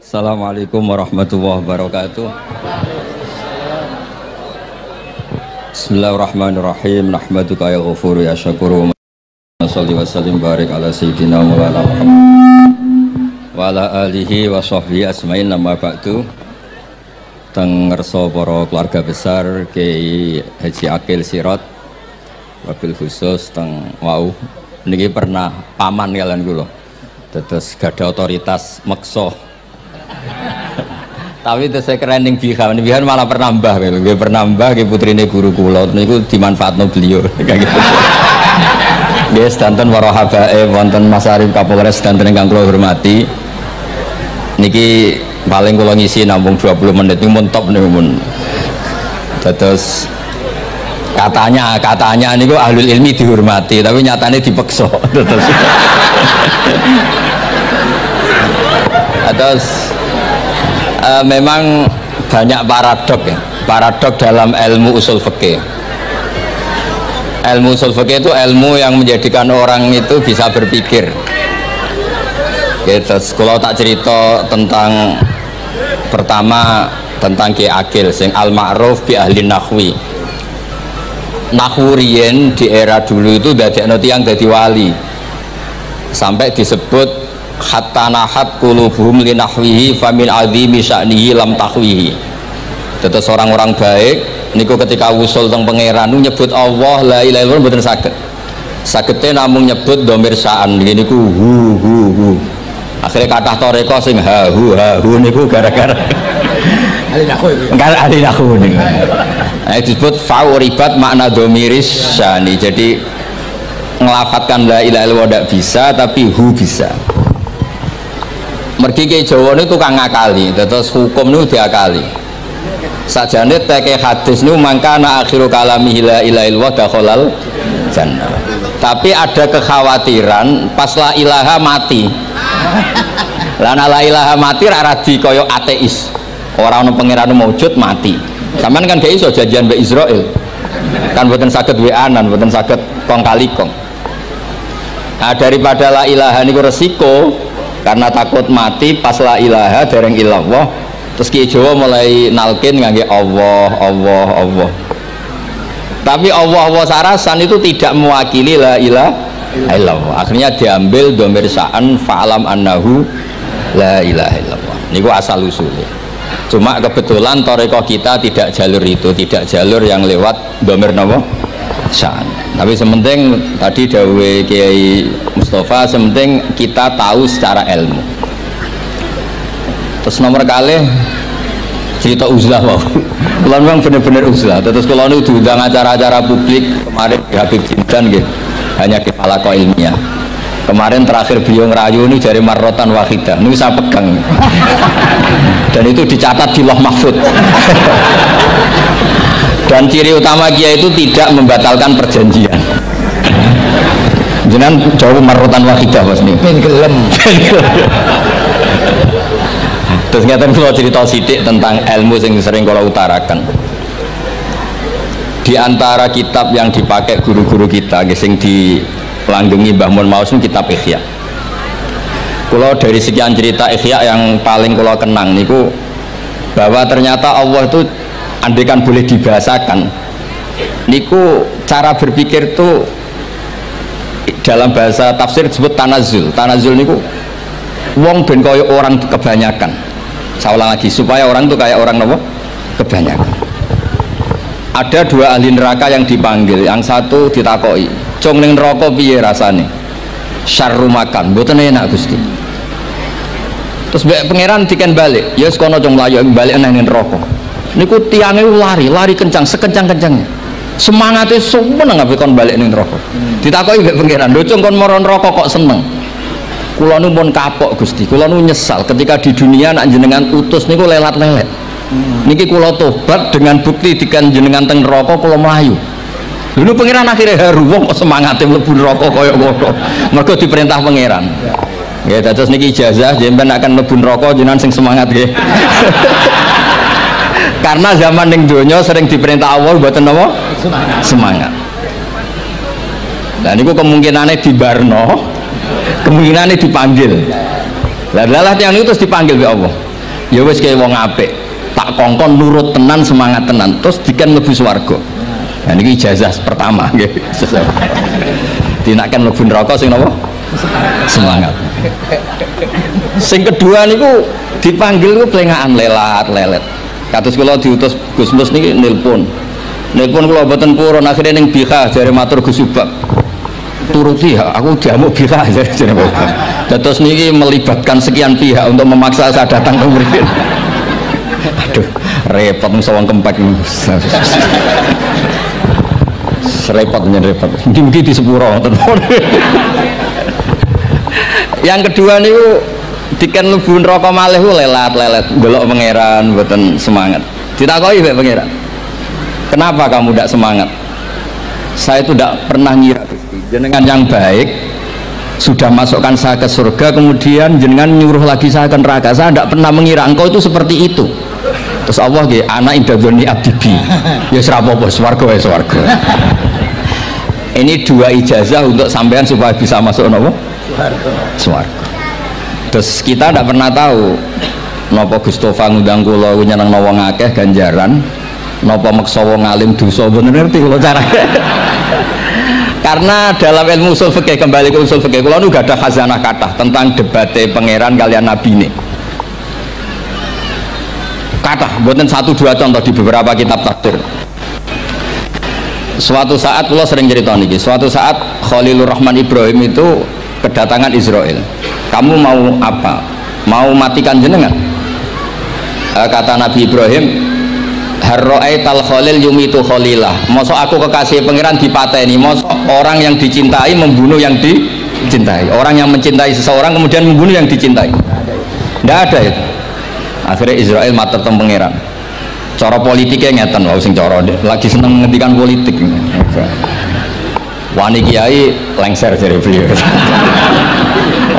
Assalamualaikum warahmatullahi wabarakatuh. Bismillahirrahmanirrahim. Nahmaduka ya ghafuru ya syakuru. Shalli wa sallim barik ala sayyidina Maulana Muhammad wa ala alihi wa sahbihi asma'in. Nama ba'du. Teng ngerso para keluarga besar Kiai Haji Akil Sirot wabil khusus teng wau niki pernah paman kalian kula. Terus gada otoritas meksa. Tapi itu saya keren yang bihan malah pernah mbah gitu. Dia pernah mbah ke putrine guru kula niku dimanfaatno beliau kayak gitu. Nggih sedanten para habaib wonten Mas Arif Kapolres sedanten ingkang kula hormati. Niki paling kula ngisi nampung 20 menit niku mun top niku mun. Terus katanya niku ahlul ilmi dihormati tapi nyatane dipeksa. Terus memang banyak paradok dalam ilmu usul fikih. Ilmu usul fikih itu ilmu yang menjadikan orang itu bisa berpikir. Terus kalau tak cerita tentang pertama tentang Kiai Akil sing al-ma'ruf bi ahli nahwi. Nahwu riyen di era dulu itu dadekno tiyang dadi wali. Sampai disebut hatta nahat qulubuhum li nahwihi famin azimi sya'nihi lam tahwihi. Terus orang-orang baik niku ketika usul teng pangeran nyebut Allah la ilaha illallah mboten saged. Sagete namung nyebut dhamir sya'an niku hu. Akhirnya kathah toreko sing ha hu niku gara-gara ahli nahwu niku. Nah, disebut fauribat makna dhamiris sya'ni. Jadi ngelafatkan la ilaha illallah tidak bisa tapi hu bisa. Mergi ke Jawa ini tukang ngakali, terus hukum itu diakali. Sajane teke hadis ini mangkana akhiru kalamihi la ilaha illallah dakhalal jannah. Tapi ada kekhawatiran pas la ilaha mati. Lana la ilaha mati radi koyo ateis. Orang ono pangeran maujud mati. Sampean kan gak iso janjian mbek Israel. Kan mboten saged weanan, mboten saged kong kali kong. Nah, daripada la ilaha niku resiko karena takut mati pas la ilaha dereng illallah. Terus Kiai Jawa mulai nalkin ngangge Allah. Tapi Allah sarasan itu tidak mewakili la ilaha illallah. Akhirnya diambil dhamir sya'an fa'alam annahu la ilaha illallah. Niku asal usulnya. Cuma kebetulan thariqah kita tidak jalur itu, tidak jalur yang lewat dhamir napa? Sya'an. Tapi sementing tadi dawuh Kiai Mustafa, sementing kita tahu secara ilmu. Terus nomor kali cerita uzlah wow. Kalau memang benar-benar uzlah. Terus kalau ini diundang acara-acara publik kemarin Habib Jindan gitu, hanya kepala ilmiah. Kemarin terakhir beliau ngerayu ini dari marrotan wahidah. Ini saya pegang. Dan itu dicatat di Loh Mahfud. Dan ciri utama Kiai itu tidak membatalkan perjanjian. Jenengan jauh marrotan wahidah Mas nih. Gelem. Terus ngeten kula cerita sithik tentang ilmu yang sering kula utarakan. Di antara kitab yang dipakai guru-guru kita sing dilanggengi Mbah Mun Maus kitab Ihya. Kula dari sekian cerita Ihya yang paling kula kenang niku bahwa ternyata Allah itu andaikan boleh dibahasakan niku cara berpikir tuh dalam bahasa tafsir disebut tanazul niku wong ben kaya orang kebanyakan. Saya ulang lagi supaya orang tuh kayak orang nopo kebanyakan. Ada dua ahli neraka yang dipanggil, yang satu ditakoi cung ning neraka piye rasane syarru makan mboten enak Gusti. Terus pangeran diken balik ya sekono cung mlayu balik nang neraka. Niku tiangnya lari kencang sekencang-kencangnya. Semangatnya seneng ngabe kon balik ning neraka. Ditakoki mbek pangeran, "Lho cung kon mara neraka kok seneng?" Kula nu pun kapok Gusti, kula nu nyesal ketika di dunia nak jenengan utus niku lelat-lelet. Niki kula tobat dengan bukti dikan jenengan teng neraka kula mlayu. Dulu pangeran akhirnya haru wong kok semangate mlebu neraka kaya ngono. Mergo diperintah pangeran. Ya terus niki ijazah jenengan akan mlebu neraka jenengan sing semangat nggih. Karena zaman ning donya sering diperintah Allah mboten napa? Semangat. Dan niku kemungkinannya dibarno, kemungkinannya dipanggil. Lah yang itu terus dipanggil oleh Allah. Ya wis kaya wong apik, tak kongkon nurut tenan, semangat tenan, terus diken mlebu swarga. Nah niki ijazah pertama nggih. Dinaken mlebu neraka sing napa? Semangat. Sing kedua niku dipanggil ku plengakan lelat lelet. Kados kula diutus Gus Mus niki nelpon kula mboten purun, akhirnya ning Bika jare matur Gus Subak. Turuti ya, aku diamuk Bika jare Bapak. Dados niki melibatkan sekian pihak untuk memaksa saya datang ke mriki. Aduh, repot sawang kempek. Repot. Mungkin di sepuro. Yang kedua niku diken mlebu neraka malih lelat lelet, delok pangeran mboten semangat. Ditakoki mek pangeran. Kenapa kamu tidak semangat? Saya itu tidak pernah ngira jenengan yang baik sudah masukkan saya ke surga, kemudian jenengan nyuruh lagi saya ke neraka. Saya tidak pernah mengira engkau itu seperti itu. Terus Allah nggih, ana indadzoni abdibi. Ya serapopo swarga wae swarga. Ini dua ijazah untuk sampean supaya bisa masuk nopo? Swarga. Terus kita tidak pernah tahu napa Gustofa ngundang kula nyeneng wong akeh ganjaran, napa meksa wong alim dosa, bener ngerti kula carane. Karena dalam ilmu usul fikih, kembali ke usul fikih, kula nu gak ada khazanah kathah tentang debate pangeran kalian nabi ini. Kathah, mboten satu dua contoh di beberapa kitab tafsir. Suatu saat kula sering cerita niki, suatu saat Khalilur Rahman Ibrahim itu kedatangan Israel. Kamu mau apa? Mau matikan jenengan? Kata Nabi Ibrahim, harro'aital khalil yumitu khalilah. Mosok aku kekasih pangeran dipateni, mosok orang yang dicintai membunuh yang dicintai, orang yang mencintai seseorang kemudian membunuh yang dicintai. Tidak ada itu. Akhirnya Israel matur teng pangeran. Cara politiknya ngeten, wau sing cara lagi seneng ngendikan politik. Wani kiai lengser dari beliau.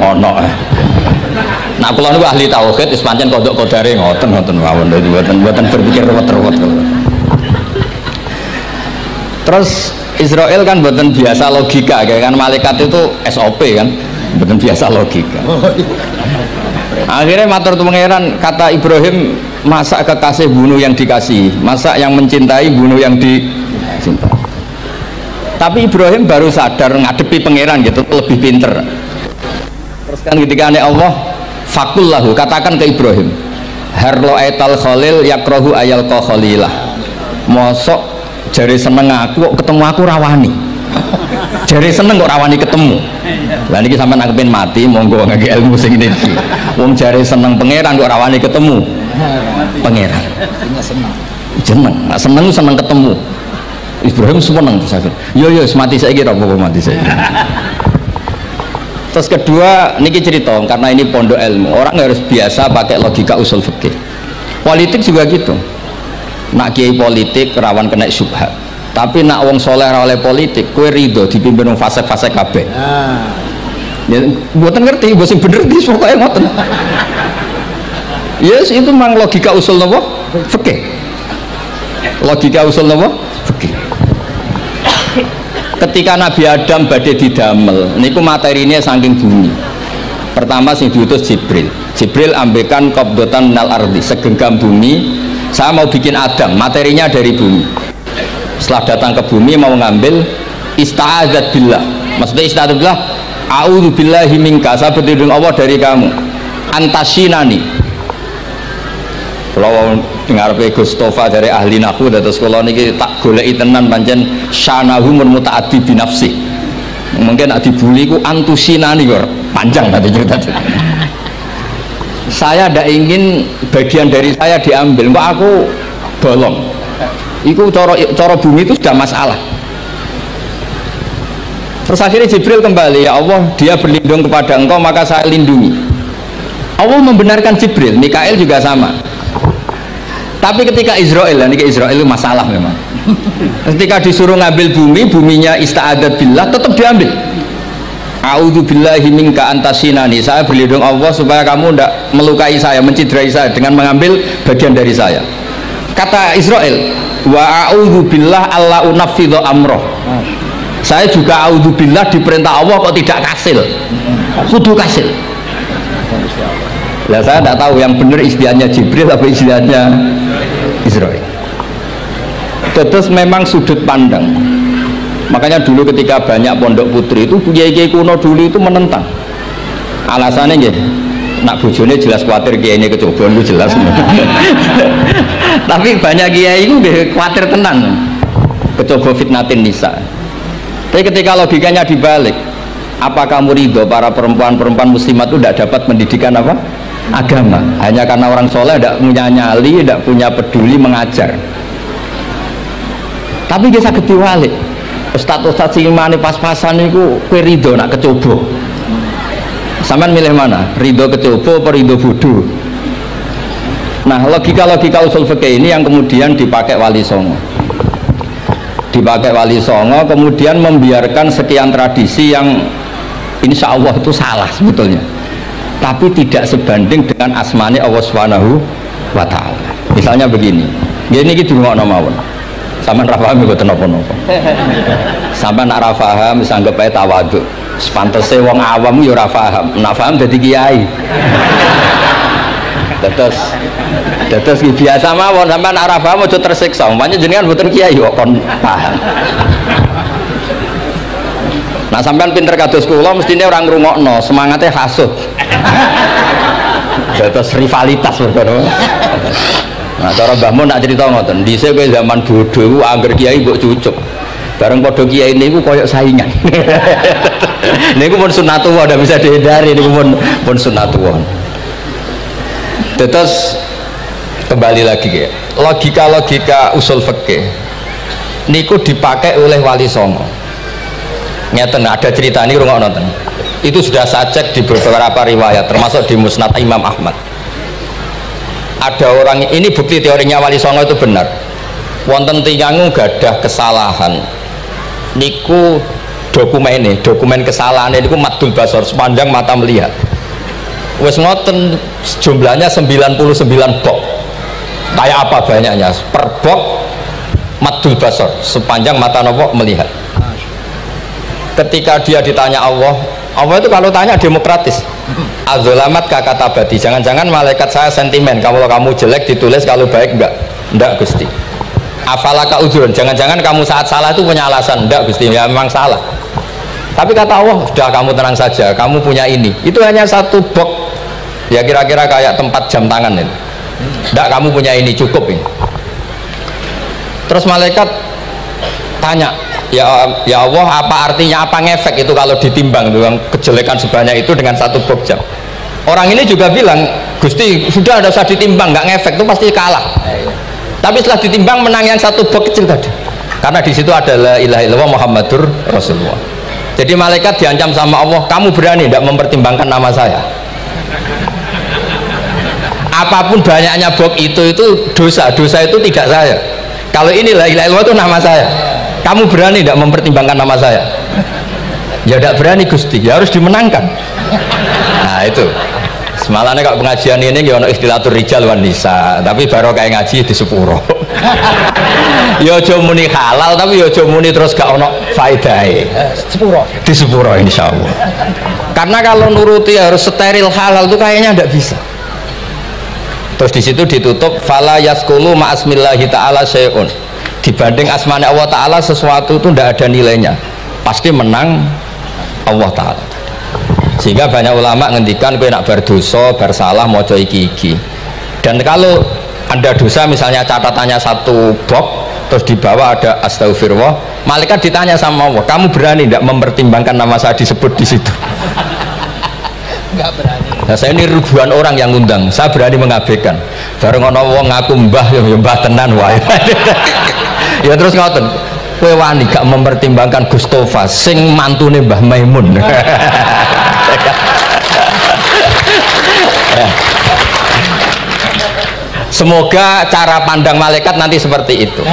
Ono. Nah kula niku ahli tauhid wis pancen kodok kodare ngoten mawon, mboten berpikir ruwet-ruwet. Terus Israel kan mboten biasa logika, kan malaikat itu SOP kan, mboten biasa logika. Akhirnya matur tu pangeran, kata Ibrahim, masa kekasih bunuh yang dikasih, masa yang mencintai bunuh yang dicintai. Tapi Ibrahim baru sadar ngadepi pangeran gitu, lebih pinter. Terus kan ketika Allah fakullahu, katakan ke Ibrahim, harlo'aital khalil yakrohu ayal khalilah. Mosok jari seneng aku kok ketemu aku rawani, jari seneng kok rawani ketemu. Lah niki sampean anggapin mati, monggo ngangge ilmu sing niki. Wong jari seneng pangeran kok rawani ketemu pangeran. Jeneng, seneng ketemu. Ibrahim seneng terus akhir. Yo mati saiki ra apa mati saiki. Terus kedua niki cerita, karena ini pondok ilmu, orang harus biasa pakai logika usul fikih. Politik juga gitu. Nak kiai politik rawan kena syubhat. Tapi nak wong soleh oleh politik, kue ridho dipimpin wong fasik-fasik kabeh. Ya, mboten ngerti, mbok sing bener iki pokoke ngoten. Yes, itu memang logika usul napa? Fikih. Logika usul napa? Fikih. Ketika Nabi Adam badhe didamel niku materinya saking bumi. Pertama sing diutus Jibril ambekan qabdatan minal ardi, segenggam bumi. Saya mau bikin Adam, materinya dari bumi. Setelah datang ke bumi mau ngambil ista'adzat billah. Maksudnya ista'adzat billah, a'udzu billahi minka, saya berlindung Allah dari kamu. Antasinani. Kalau dengar Gus Tofa dari ahli nahwu, terus kalau niki tak goleki tenan pancen syanahu mutaaddi bi nafsi. Mungkin nak dibuli ku antusinani kok panjang tadi cerita. Saya tidak ingin bagian dari saya diambil, kok aku bolong. Iku cara bumi itu sudah masalah. Terus akhirnya Jibril kembali, ya Allah, dia berlindung kepada engkau maka saya lindungi. Allah membenarkan Jibril, Mikail juga sama. Tapi ketika Israel, ini Israel itu masalah memang. Ketika disuruh ngambil bumi, buminya ista'adzat billah, tetap diambil. A'udzu billahi minka antasinani, saya berlindung Allah supaya kamu tidak melukai saya, menciderai saya dengan mengambil bagian dari saya. Kata Israel, wa a'udzu billah alla unaffidhu amroh. Saya juga a'udzu billah diperintah Allah kok tidak kasil. Kudu kasil. Lah saya tidak tahu yang benar istilahnya Jibril atau istilahnya Israil. Terus memang sudut pandang. Makanya dulu ketika banyak pondok putri itu kiai-kiai kuno dulu itu menentang. Alasannya nggih, nak bojone jelas khawatir kiai ini kecoba itu jelas. Tapi banyak kiai itu nggih khawatir tenan. Kecoba fitnatin nisa. Tapi ketika logikanya dibalik, apa kamu ridho para perempuan-perempuan muslimat itu tidak dapat pendidikan apa? Agama. Hanya karena orang soleh tidak punya nyali, tidak punya peduli mengajar. Tapi dia sakit diwalik. Ustadz-ustadz sing imane pas-pasan itu kowe ridho nak kecoba. Sampean milih mana? Ridho kecoba apa ridho bodoh? Nah, logika-logika usul fikih ini yang kemudian dipakai Wali Songo. Dipakai Wali Songo kemudian membiarkan sekian tradisi yang insya Allah itu salah sebetulnya. Tapi tidak sebanding dengan asmane Allah Subhanahu wa taala. Misalnya begini. Gini iki dirungokno mawon. Sampeyan ra paham mboten napa-napa. Sampeyan nak ra paham wis anggap ae tawadhu. Sepantese wong awam ya ora paham. Nak paham dadi kiai. Terus biasa mawon sampeyan nak ra paham aja tersiksa. Umpamane jenengan mboten kiai kok kon paham. Nah sampean pinter kados kula mestine ora ngrungokno, semangate hasud. Terus rivalitas berkono. Nah cara Mbah Mun nak cerita ngoten, dhisik kowe zaman bodho iku angger kiai mbok cucuk. Bareng padha kiai niku koyo saingan. Niku pun sunatullah ndak bisa dihindari, niku pun sunatullah. Terus kembali lagi ya. Logika-logika usul fikih niku dipakai oleh Wali Songo. Ngeten ada cerita ini rungok nonton. Itu sudah saya cek di beberapa riwayat termasuk di Musnad Imam Ahmad. Ada orang ini bukti teorinya Wali Songo itu benar. Wonten tiyang gadah kesalahan. Niku dokumen kesalahan niku madul basor sepanjang mata melihat. Wes ngoten jumlahnya 99 bok. Kayak apa banyaknya? Per bok madul basor sepanjang mata nopo melihat. Ketika dia ditanya Allah itu kalau tanya demokratis. Azolamat kakatabati, jangan-jangan malaikat saya sentimen kalau kamu jelek ditulis, kalau baik enggak Gusti. Afalaka udhurun, jangan-jangan kamu saat salah itu punya alasan. Enggak Gusti, ya memang salah. Tapi kata Allah, sudah kamu tenang saja, kamu punya ini. Itu hanya satu box, ya kira-kira kayak tempat jam tangan itu. Enggak, kamu punya ini, cukup ini. Terus malaikat tanya, ya Allah, apa artinya, apa ngefek itu kalau ditimbang dengan kejelekan sebanyak itu dengan satu box jam. Orang ini juga bilang, Gusti sudah ada usah ditimbang, nggak ngefek itu pasti kalah. Tapi setelah ditimbang menang yang satu box kecil tadi, karena di situ ada la ilaha illallah Muhammadur Rasulullah. Jadi malaikat diancam sama Allah, kamu berani tidak mempertimbangkan nama saya? Apapun banyaknya box itu dosa itu tidak saya. Kalau ini la ilaha illallah itu nama saya. Kamu berani tidak mempertimbangkan nama saya? Ya tidak berani Gusti, ya harus dimenangkan. Nah itu semalamnya kalau pengajian ini ya ono ikhtilatur rijal wan nisa, tapi baru kayak ngaji di sepuro. Ya aja muni halal tapi ya aja muni terus gak ono faedahe. Sepuro. Di sepuro insyaallah. Karena kalau nuruti harus steril halal itu kayaknya tidak bisa. Terus di situ ditutup fala yaskulu ma'asmillahi ta'ala syai'un. Dibanding asmane Allah Ta'ala sesuatu itu tidak ada nilainya, pasti menang Allah Ta'ala. Sehingga banyak ulama ngendikan kowe nak berdosa bersalah maca iki. Dan kalau Anda dosa misalnya catatannya satu box terus di bawah ada astagfirullah, malaikat ditanya sama Allah, kamu berani tidak mempertimbangkan nama saya disebut di situ? Enggak berani. Nah, saya ini ribuan orang yang ngundang, saya berani mengabaikan. Bareng ana wong ngaku mbah ya mbah tenan wae. Ya terus ngoten, kowe wani gak mempertimbangkan Gustofa sing mantune Mbah Maimun. Semoga cara pandang malaikat nanti seperti itu.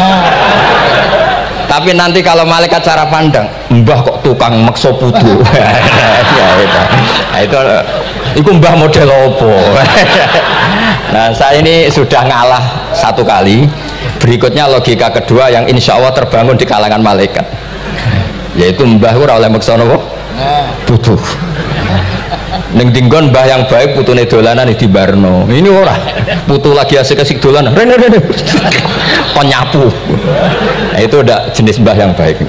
Tapi nanti kalau malaikat cara pandang, mbah kok tukang makso putu. Nah, itu mbah model opo. Nah saya ini sudah ngalah satu kali. Berikutnya logika kedua yang insya Allah terbangun di kalangan malaikat, yaitu mbah ora oleh maksa napa butuh. Ning dinggon mbah yang baik putune dolanan di Barno. Ini ora. Putu lagi asik-asik dolanan. Rene. Penyapu. Nah, itu udah jenis mbah yang baik.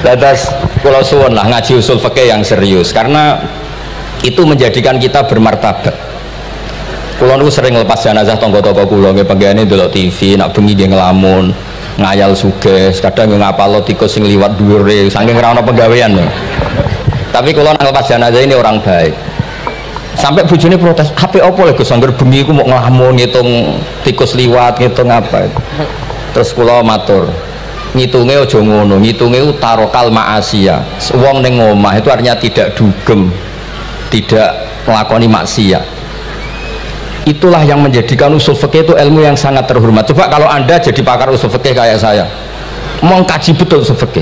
Terus kula suwun lah ngaji usul fikih yang serius karena itu menjadikan kita bermartabat. Kula niku sering lepas jenazah tangga-tangga kula nggih penggene ndelok TV, nak bengi nggih ngelamun, ngayal sugih, kadang nggih ngapalo tikus sing liwat dhuwure saking ora ana penggawean. Tapi kula nang lepas jenazah ini orang baik. Sampai bojone protes, "HP opo lho Gus angger bengi iku mau ngelamun ngitung tikus liwat, ngitung apa." Terus kula matur, ngitunge aja ngono, ngitunge tarokal ma'asiya. Wong ning omah itu artinya tidak dugem, tidak melakoni maksiat. Itulah yang menjadikan usul fikih itu ilmu yang sangat terhormat. Coba kalau Anda jadi pakar usul fikih kayak saya, mengkaji betul usul fikih.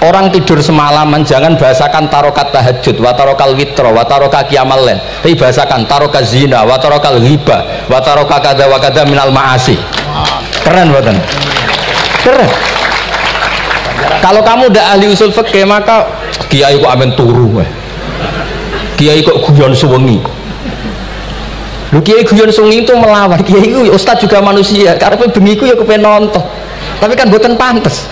Orang tidur semalaman jangan bahasakan tarokat tahajud, wa tarokal witro, wa taroka qiyamal lail. Tapi bahasakan taroka zina, wa tarokal ghibah, wa taroka kada wa kada minal ma'asi. Keren buatan? Keren. Kalau kamu udah ahli usul fikih maka kiai kok amen turu, kiai kok guyon suwengi. Lu kiai guyon sungi itu melawan kiai itu ustad juga manusia karena bengi itu ya kepengen nonton tapi kan buatan pantas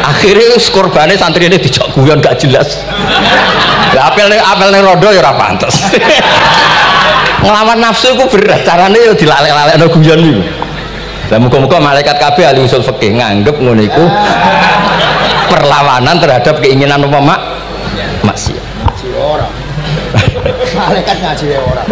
akhirnya korbannya santri ini dijak guyon gak jelas lah apel nih rodo ya ora pantas ngelawan nafsu itu berat caranya ya dilalek-lalek no guyon itu dan muka-muka malaikat kabeh ahli usul fikih nganggep ngono iku perlawanan terhadap keinginan maksiat malaikat ngaji orang.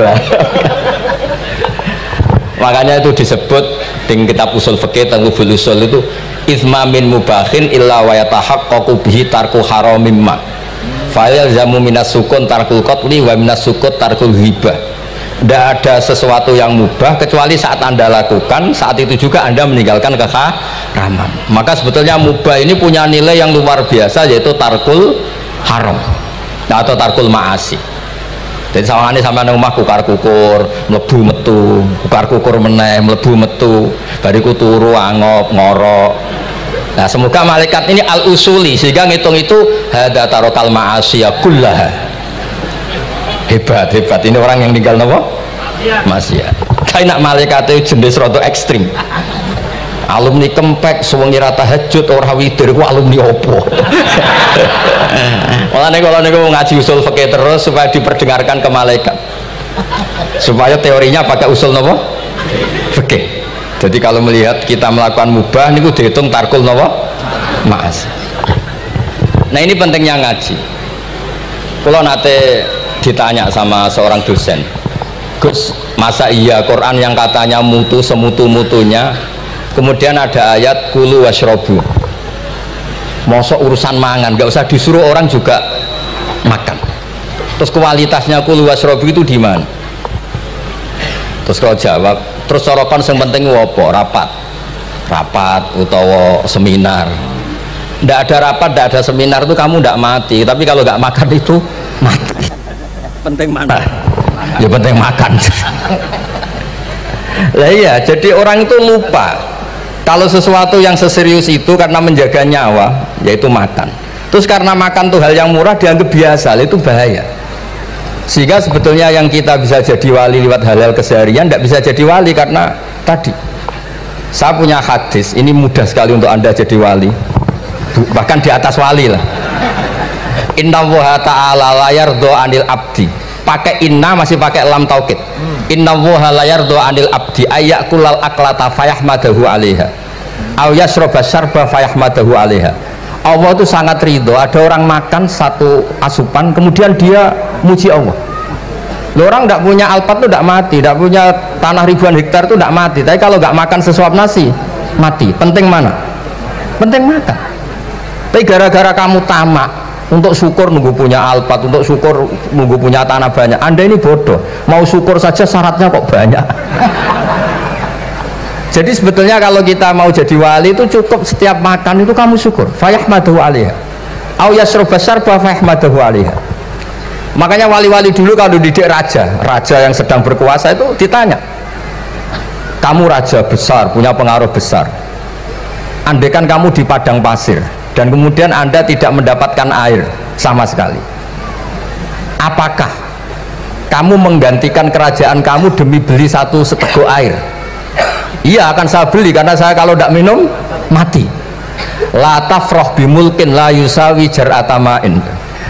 Makanya itu disebut di kitab usul fikih Tanghubul Usul itu itsma min mubahin illa wa yatahaqqaqu bihi tarku haramim ma fa yalzamu minas sukun tarkul qatli wa minas sukut tarkul ghibah. Tidak ada sesuatu yang mubah kecuali saat Anda lakukan, saat itu juga Anda meninggalkan keharaman. Maka sebetulnya mubah ini punya nilai yang luar biasa, yaitu tarkul haram atau tarkul ma'asi. Jadi sawangannya sampai nang omah kukar kukur, mlebu metu, kukar kukur meneh, mlebu metu, bariku turu angop ngorok. Nah, semoga malaikat ini al-usuli sehingga ngitung itu hadza tarokal ma'asiya kullaha. Hebat ini orang yang tinggal nopo? Maksiat. Kayak nak malaikat itu jenis rada ekstrim. Alumni kempek suwengi ra tahajud ora witir ku alumni opo? Mulane kalau niku ngaji usul fikih terus supaya diperdengarkan ke malaikat. Supaya teorinya pakai usul nopo? Fikih. Jadi kalau melihat kita melakukan mubah niku dihitung tarkul nopo? Maas. Nah, ini pentingnya ngaji. Kalau nate ditanya sama seorang dosen, Gus, masa iya Quran yang katanya mutu semutu-mutunya kemudian ada ayat kulu washrobu, mosok urusan mangan gak usah disuruh orang juga makan, terus kualitasnya kulu washrobu itu di mana? Terus kalau jawab, terus sorokan yang penting wopo, rapat utawa seminar. Ndak ada rapat, ndak ada seminar itu kamu ndak mati, tapi kalau nggak makan itu mati. Penting mana? Ya penting makan. Lah iya, jadi orang itu lupa kalau sesuatu yang seserius itu karena menjaga nyawa, yaitu makan. Terus karena makan tuh hal yang murah dianggap biasa, itu bahaya. Sehingga sebetulnya yang kita bisa jadi wali lewat hal-hal keseharian tidak bisa jadi wali karena tadi. Saya punya hadis, ini mudah sekali untuk Anda jadi wali. Bahkan di atas wali lah. Inna woha ta'ala layar do anil abdi, pakai inna masih pakai lam taukid. Inna woha layar do anil abdi ayakulal aklata fayahmadahu alaiha aw yasroba syarba fayahmadahu alaiha. Allah itu sangat ridho ada orang makan satu asupan kemudian dia muji Allah. Loh, orang tidak punya alpat itu tidak mati, tidak punya tanah ribuan hektar itu tidak mati, tapi kalau nggak makan sesuap nasi mati. Penting mana? Penting makan. Tapi gara-gara kamu tamak untuk syukur nunggu punya alpat, untuk syukur nunggu punya tanah banyak, Anda ini bodoh. Mau syukur saja syaratnya kok banyak. Jadi sebetulnya kalau kita mau jadi wali itu cukup setiap makan itu kamu syukur. Fayahmadahu alaiha aw yasroba syarba fayahmadahu alaiha. Makanya wali-wali dulu kalau didik raja yang sedang berkuasa itu ditanya, kamu raja besar, punya pengaruh besar, andaikan kamu di padang pasir, dan kemudian Anda tidak mendapatkan air sama sekali, apakah kamu menggantikan kerajaan kamu demi beli satu seteguk air? Iya, akan saya beli karena saya kalau tidak minum mati. La tafrah bimulkin la yusawi jar'atamain.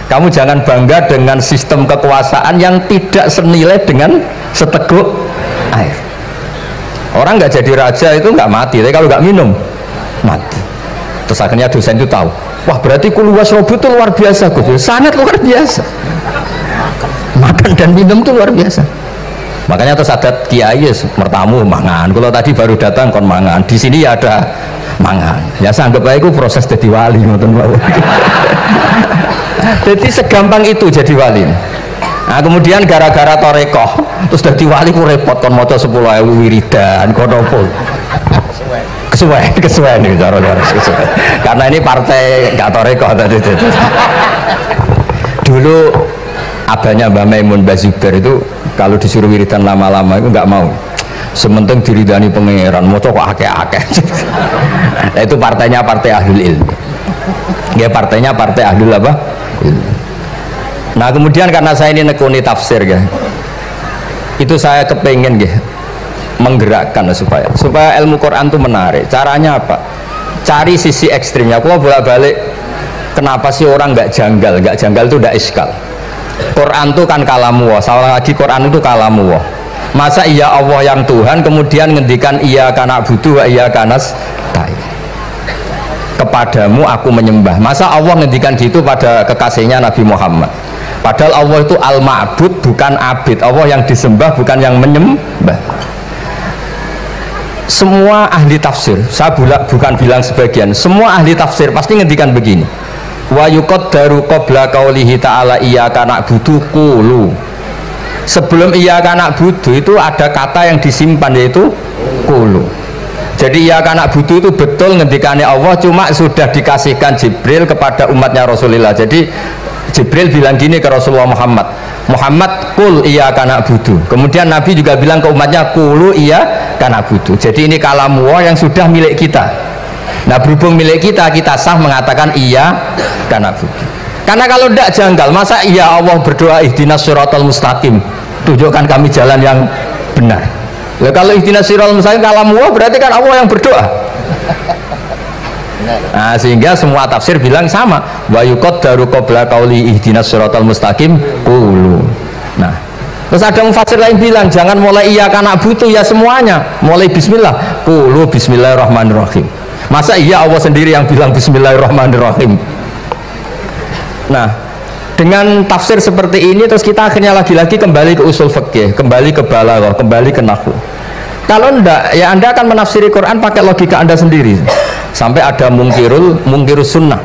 Kamu jangan bangga dengan sistem kekuasaan yang tidak senilai dengan seteguk air. Orang nggak jadi raja itu nggak mati, tapi kalau nggak minum mati. Terus akhirnya dosen itu tahu, wah berarti kul wasrobu itu luar biasa, Gus, sangat luar biasa. Makan dan minum itu luar biasa. Makanya terus ada kiai mertamu mangan. Kalau tadi baru datang kon mangan, di sini ya ada mangan. Ya saya anggap baik itu proses jadi wali, ngoten mawon. Jadi segampang itu jadi wali. Nah kemudian gara-gara torekoh terus jadi wali ku repot kon maca 10.000 wiridan kon opo. Kesuwen nih cara-cara kesuwen. Karena ini partai gak torekoh tadi. Dulu abahnya Mbah Maimun Mbah Zubair itu kalau disuruh wiridan lama-lama itu nggak mau. Sementing diridani pangeran, maca kok akeh-akeh. Nah, itu partainya partai ahlul ilmi. Ya partainya partai ahlul apa? Nah kemudian karena saya ini nekuni tafsir ya, itu saya kepengen ya menggerakkan supaya ilmu Quran itu menarik. Caranya apa? Cari sisi ekstrimnya. Kalau bolak-balik, kenapa sih orang nggak janggal? Nggak janggal itu udah iskal. Quran itu kan kalamu, salah lagi Quran itu kalamu. Masa iya Allah yang Tuhan kemudian ngendikan iya kana butuh iya kanas tai. Kepadamu aku menyembah. Masa Allah ngendikan gitu pada kekasihnya Nabi Muhammad? Padahal Allah itu al-ma'bud, bukan abid. Allah yang disembah, bukan yang menyembah. Semua ahli tafsir, saya bukan bilang sebagian, semua ahli tafsir pasti ngendikan begini. Wa yuqaddaru qabla qaulihi ta'ala iyyaka na'budu qulu. Sebelum iyyaka na'budu itu ada kata yang disimpan yaitu qulu. Jadi iyyaka na'budu itu betul ngendikane Allah, cuma sudah dikasihkan Jibril kepada umatnya Rasulullah. Jadi Jibril bilang gini ke Rasulullah Muhammad, qul iyyaka na'budu. Kemudian Nabi juga bilang ke umatnya qulu iyyaka na'budu. Jadi ini kalam Allah yang sudah milik kita. Nah berhubung milik kita, kita sah mengatakan iya karena bukti. Karena kalau tidak janggal, masa iya Allah berdoa ihdinas siratal mustaqim, tunjukkan kami jalan yang benar. Ya, kalau ihdinas siratal mustaqim kalamu berarti kan Allah yang berdoa. Nah sehingga semua tafsir bilang sama. Wa yuqaddaru qabla qauli ihdinas siratal mustaqim qulu. Nah terus ada mufassir lain bilang jangan mulai iya karena butuh ya semuanya, mulai bismillah, qulu bismillahirrahmanirrahim. Masa iya Allah sendiri yang bilang bismillahirrahmanirrahim? Nah dengan tafsir seperti ini terus kita akhirnya lagi-lagi kembali ke usul fikih, kembali ke balaghah, kembali ke nahwu. Kalau enggak ya Anda akan menafsiri Quran pakai logika Anda sendiri sampai ada mungkirus sunnah.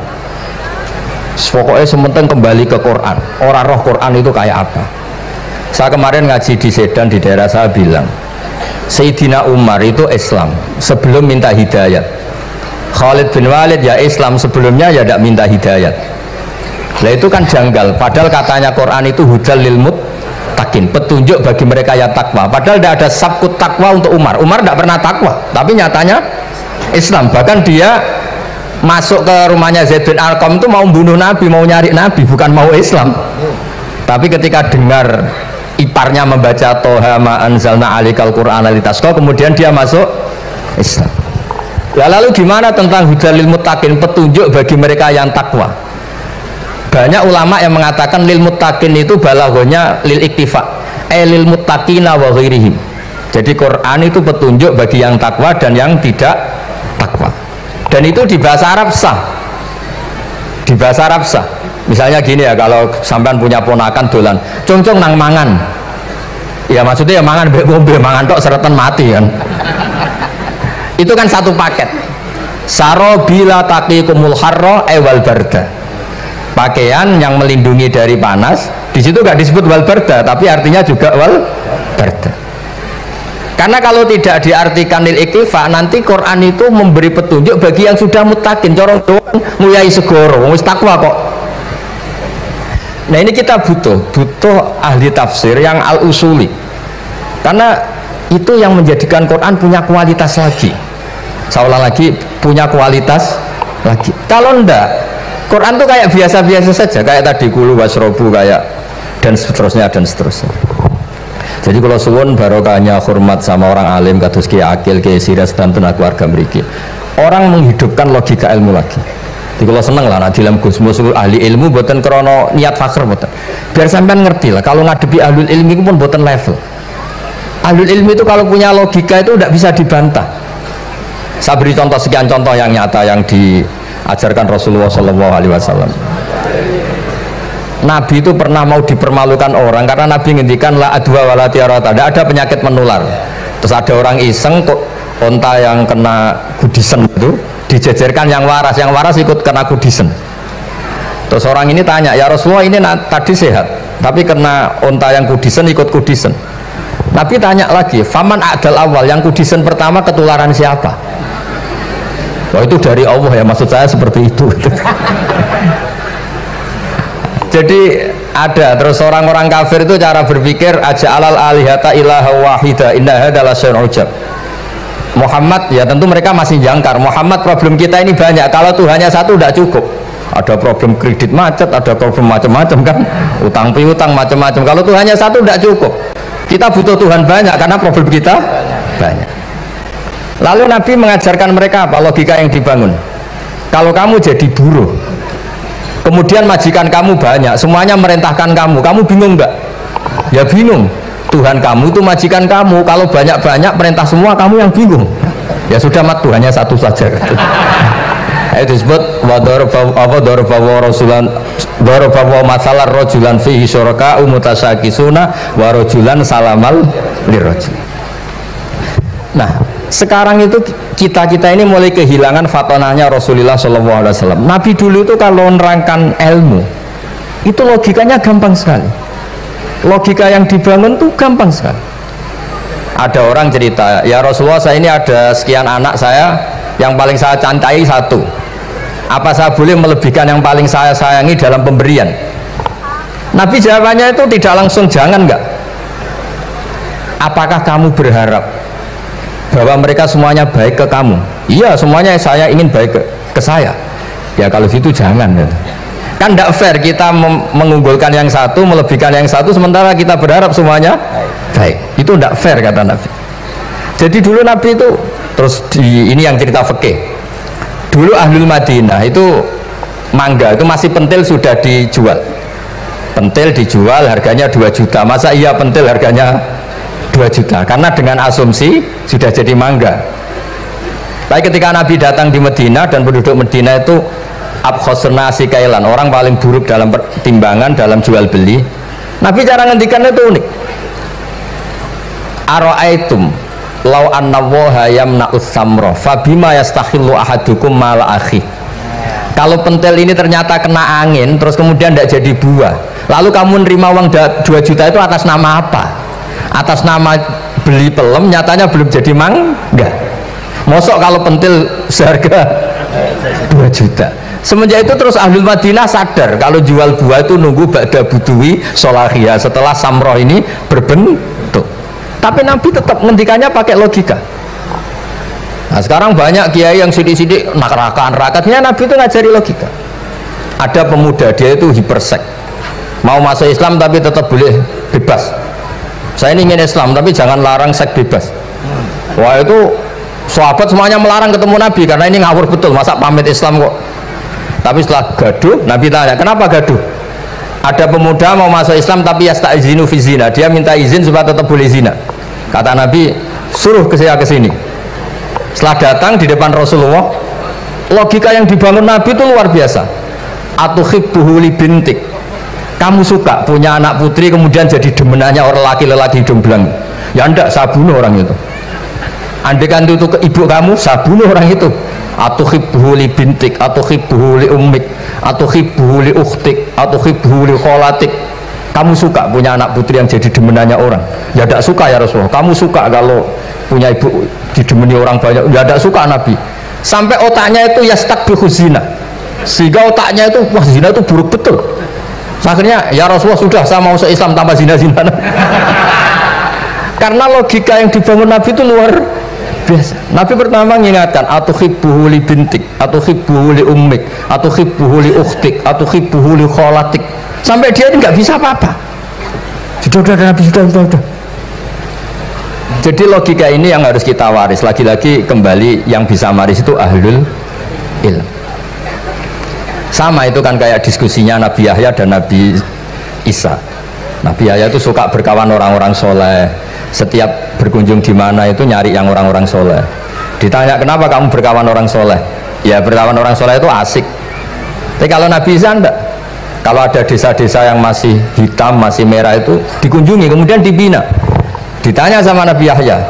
Pokoknya sementing kembali ke Quran, orang roh Quran itu kayak apa. Saya kemarin ngaji di Sedan di daerah saya bilang Sayyidina Umar itu Islam sebelum minta hidayat. Khalid bin Walid ya Islam sebelumnya ya tidak minta hidayat. Nah itu kan janggal, padahal katanya Quran itu hudal lil muttaqin, petunjuk bagi mereka yang takwa. Padahal tidak ada sabkut takwa untuk Umar. Umar tidak pernah takwa, tapi nyatanya Islam. Bahkan dia masuk ke rumahnya Zaid bin Arqam itu mau bunuh Nabi, mau nyari Nabi, bukan mau Islam. Tapi ketika dengar iparnya membaca Toha ma anzalna alikal Qur'ana litasqa, kemudian dia masuk Islam. Ya, lalu gimana tentang hudalil muttaqin, petunjuk bagi mereka yang takwa? Banyak ulama yang mengatakan lil muttaqin itu balaghahnya lil iktifa, lil muttaqina wa ghairihim. Jadi Quran itu petunjuk bagi yang takwa dan yang tidak takwa. Dan itu di bahasa Arab sah. Di bahasa Arab sah. Misalnya gini ya, kalau sampean punya ponakan dolan, congcong nang mangan. Ya maksudnya ya mangan mobil, mangan tok seretan mati kan. Itu kan satu paket. Saro bila taqikumul harra wal barda. Pakaian yang melindungi dari panas. Di situ nggak disebut wal barda, tapi artinya juga wal barda. Karena kalau tidak diartikan lil iktifa, nanti Quran itu memberi petunjuk bagi yang sudah muttaqin. Corong doang nguyai segoro, wis takwa kok. Nah ini kita butuh ahli tafsir yang al-usuli. Karena itu yang menjadikan Quran punya kualitas lagi. Seolah lagi punya kualitas lagi. Kalau ndak, Quran tuh kayak biasa-biasa saja, kayak tadi kulu wasrobu kayak dan seterusnya dan seterusnya. Jadi kalau suwun barokahnya hormat sama orang alim kados Ki Akil, Ki Siras dan keluarga mriki. Orang menghidupkan logika ilmu lagi. Jadi kalau seneng lah, nah dalam Gusmus ahli ilmu buatan krono niat fakir buatan. Biar sampean ngerti lah, kalau ngadepi ahlul ilmi itu pun buatan level. Ahlul ilmi itu kalau punya logika itu tidak bisa dibantah. Saya beri contoh sekian contoh yang nyata yang diajarkan Rasulullah SAW. Nabi itu pernah mau dipermalukan orang karena Nabi ngendikan la adwa wala tiarata, tidak ada penyakit menular. Terus ada orang iseng kok onta yang kena kudisen itu dijejerkan yang waras ikut kena kudisen. Terus orang ini tanya, ya Rasulullah ini tadi sehat tapi kena onta yang kudisen ikut kudisen. Nabi tanya lagi, faman adal awal, yang kudisen pertama ketularan siapa? Oh itu dari Allah ya, maksud saya seperti itu. Jadi ada terus orang-orang kafir itu cara berpikir aja alal alihata ilaha wahida innaha adalah syai'un ujab. Muhammad ya tentu mereka masih jangkar. Muhammad problem kita ini banyak. Kalau Tuhannya satu tidak cukup. Ada problem kredit macet, ada problem macam-macam kan, utang piutang macam-macam. Kalau Tuhannya satu tidak cukup. Kita butuh Tuhan banyak karena problem kita banyak. Lalu Nabi mengajarkan mereka apa logika yang dibangun. Kalau kamu jadi buruh, kemudian majikan kamu banyak, semuanya merintahkan kamu, kamu bingung nggak? Ya bingung. Tuhan kamu itu majikan kamu, kalau banyak-banyak perintah semua kamu yang bingung. Ya sudah mat, Tuhannya satu saja. Itu disebut wadorobawa rasulan dorobawa masalah rojulan fihi syuraka umutasakisuna warojulan salamal lirojul. Nah sekarang itu kita ini mulai kehilangan fatonahnya Rasulullah SAW. Nabi dulu itu kalau menerangkan ilmu itu logikanya gampang sekali. Logika yang dibangun tuh gampang sekali. Ada orang cerita, ya Rasulullah saya ini ada sekian anak saya, yang paling saya cintai satu. Apa saya boleh melebihkan yang paling saya sayangi dalam pemberian? Nabi jawabannya itu tidak langsung, jangan enggak. Apakah kamu berharap bahwa mereka semuanya baik ke kamu? Iya, semuanya saya ingin baik ke saya. Ya kalau gitu jangan. Kan tidak fair kita mengunggulkan yang satu, melebihkan yang satu, sementara kita berharap semuanya baik. Itu tidak fair kata Nabi. Jadi dulu Nabi itu terus ini yang cerita fikih. Dulu Ahlul Madinah itu mangga itu masih pentil sudah dijual. Pentil dijual harganya 2 juta. Masa iya pentil harganya 2 juta? Karena dengan asumsi sudah jadi mangga. Tapi ketika Nabi datang di Madinah dan penduduk Madinah itu abkhosnasi kailan, orang paling buruk dalam pertimbangan dalam jual beli. Nabi cara ngendikannya itu unik. Aro'aitum lau anna waha yamna'us samro fabima yastakhillu ahadukum mala akhi. Kalau pentil ini ternyata kena angin terus kemudian tidak jadi buah, lalu kamu nerima uang 2 juta itu atas nama apa? Atas nama beli pelem, nyatanya belum jadi mangga. Mosok kalau pentil seharga 2 juta. Semenjak itu terus Ahlul Madinah sadar kalau jual buah itu nunggu ba'da budui solahiyah, setelah samroh ini berbentuk. Tapi Nabi tetap ngendikannya pakai logika. Nah sekarang banyak kiai yang sidik-sidik neraka-nerakatnya, Nabi itu ngajari logika. Ada pemuda dia itu hipersek, mau masuk Islam tapi tetap boleh bebas. Saya ini ingin Islam tapi jangan larang seks bebas. Wah itu sahabat semuanya melarang ketemu Nabi karena ini ngawur betul, masa pamit Islam kok. Tapi setelah gaduh, Nabi tanya, kenapa gaduh? Ada pemuda mau masuk Islam tapi yasta'izinu fi zina, dia minta izin supaya tetap boleh zina. Kata Nabi, suruh ke saya ke sini. Setelah datang di depan Rasulullah, logika yang dibangun Nabi itu luar biasa. Atuhibbuhu li bintik. Kamu suka punya anak putri kemudian jadi demenannya orang laki-laki hidung belang? Ya enggak, saya bunuh orang itu. Andaikan itu ke ibu kamu, saya bunuh orang itu. Atuhibbuhu li bintik, atuhibbuhu li ummik, atuhibbuhu li ukhtik, atuhibbuhu li kholatik. Kamu suka punya anak putri yang jadi demenannya orang? Ya tidak suka ya Rasulullah. Kamu suka kalau punya ibu didemeni orang banyak? Ya tidak suka Nabi. Sampai otaknya itu yastakbihu zina, sehingga otaknya itu wah zina itu buruk betul. Akhirnya ya Rasulullah sudah, saya mau se-Islam tanpa zina-zina. Karena logika yang dibangun Nabi itu luar biasa. Nabi pertama mengingatkan atuhibbuhu li bintik, atuhibbuhu li ummik, atuhibbuhu li ukhtik, atuhibbuhu li kholatik. Sampai dia nggak bisa apa-apa. Sudah Nabi sudah. Jadi logika ini yang harus kita waris. Lagi-lagi kembali yang bisa waris itu ahlul ilm. Sama itu kan kayak diskusinya Nabi Yahya dan Nabi Isa. Nabi Yahya itu suka berkawan orang-orang soleh. Setiap berkunjung di mana itu nyari yang orang-orang soleh. Ditanya kenapa kamu berkawan orang soleh? Ya berkawan orang soleh itu asik. Tapi kalau Nabi Isa enggak. Kalau ada desa-desa yang masih hitam, masih merah itu dikunjungi, kemudian dibina. Ditanya sama Nabi Yahya,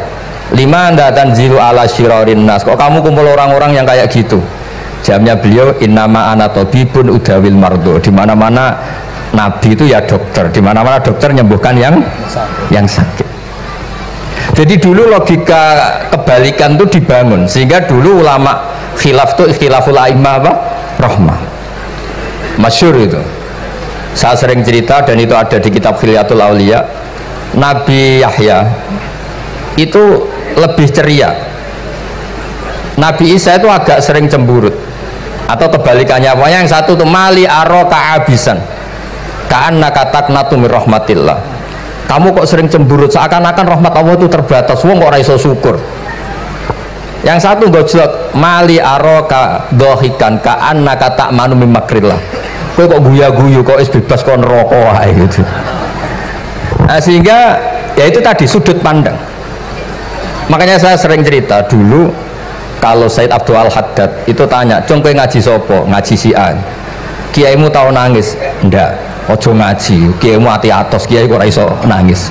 lima anda tanzilu ala syirarin nas, kok kamu kumpul orang-orang yang kayak gitu? Jawabnya beliau, innama ana tabibun udawil mardo. Di mana-mana Nabi itu ya dokter, di mana-mana dokter menyembuhkan yang sakit. Jadi dulu logika kebalikan itu dibangun, sehingga dulu ulama khilaf itu khilaful a'immah apa? Rahmah. Masyhur itu. Saya sering cerita dan itu ada di kitab Khilyatul Auliya. Nabi Yahya itu lebih ceria. Nabi Isa itu agak sering cemburut. Atau kebalikannya, pokoknya yang satu tuh mali aro ka'abisan ka'annaka taqnatu min rahmatillah. Kamu kok sering cemburut, seakan-akan rahmat Allah itu terbatas, wong kok ora iso syukur. Yang satu gojlok mali aroka dohikan ka'annaka ta'manu min makrillah. Kowe kok guya-guyu, kok is bebas kok neraka wae gitu. Nah, sehingga ya itu tadi sudut pandang. Makanya saya sering cerita dulu kalau Said Abdul Al-Haddad itu tanya, "Cung kowe ngaji sopo?" "Ngaji si A." "Kiaimu tau nangis?" "Ndak." "Ojo ngaji, kiaimu ati atos, kiai kok ora iso nangis."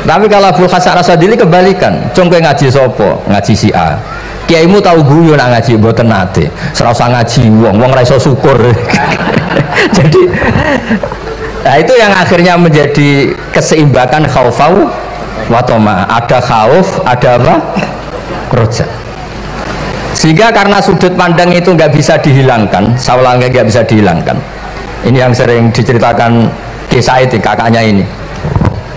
Tapi kalau Abdul Hasan Asadili kebalikan, "Cung kowe ngaji sopo?" "Ngaji si A." "Kiaimu tahu guyu nak ngaji?" "Mboten nate." "Ora usah ngaji wong ora iso syukur." Jadi nah itu yang akhirnya menjadi keseimbangan khaufau wa tama. Ada khauf, ada apa? Roja. Sehingga karena sudut pandang itu nggak bisa dihilangkan, sawalangnya nggak bisa dihilangkan. Ini yang sering diceritakan kisah itu kakaknya ini.